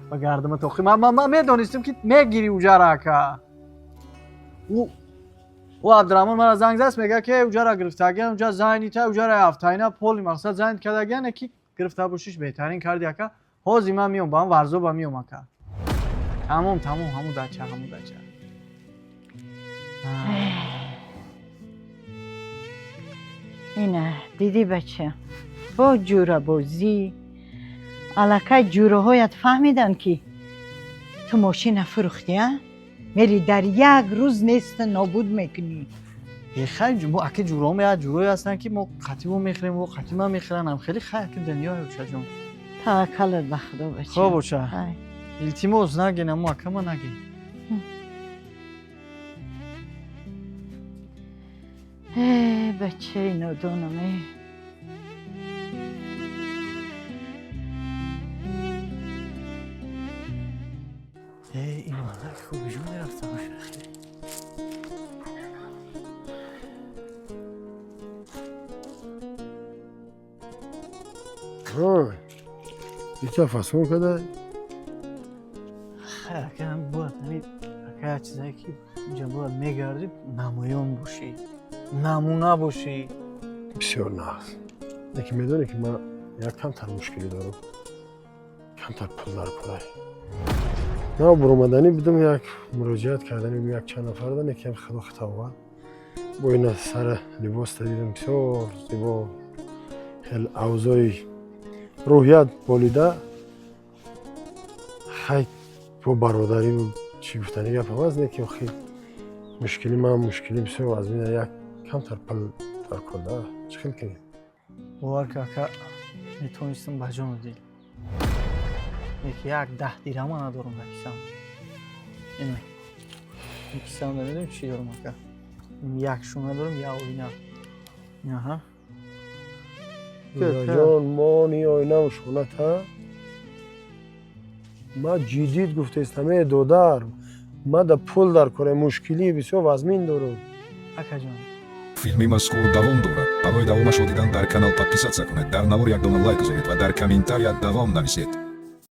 با گردم توخی من میدونستم که میگیری اوجا را که او عبدالرحمن مرا زنگ زد میگه که اوجا را گرفتگی اونجا زنی تا اوجا را هفتاینا پول مقصد زنگ کردگی که گرفته باشیش بهترین کردی که حوزی من میام با هم ورزو با میام که تمام همون دچه اینه دیدی بچه با جوره بازی علاکه جوره هایت فهمیدن که تو ماشین فروختی ها؟ میری در یک روز نیست نابود میکنی خیلی ما اگه جورام یا جورایی هستن که ما قطیبو میخریم و قطیب هم میخرن هم خیلی خیلی که دنیا اوچه جون توکلت به خدا بچه خوب اوچه التماس نگی نمو اکما نگی بچه نادانمه این مادر خوبی جون رفته باشه خیلی بیچه فصل کده؟ خیلی اگه هم باید اگه چیزایی که اینجا باید میگردی نمایان باشی نمونه باشی بسیار نحس یکی میدونی که من یک کمتر مشکلی دارم کمتر پول در پولای نه برومدنی بدم یک مراجعت کردنی یک چند نفر دارن یکی هم خدا خطاوت با این سر لباس دیدم بسیار زیبا خیلی اوضاع روحیت بالیده خیلی با برادری و چی گفتنی گپ هم از نیکی خیلی مشکلی من مشکلی بسیار از میده یک کمتر پول در کنده چه خیلی کنید؟ باور که اکا میتونستم بجان دیل یکی یک 10 دیرم ندارم در کسام اینه این کسام نمیدونم چی دارم اکا یک شونه دارم یا اوینا اینا ها جان ما نی آینه و شونه تا ما جدید گفته استمه دودار ما در پول در کره مشکلی بسیار وزمین دارم اکا جان Филми мазкур давом дорад. Барои давомашро дидан дар канал подписатсия кунед. Дар навор як дона лайк гузоред ва дар комментарият давом нависед.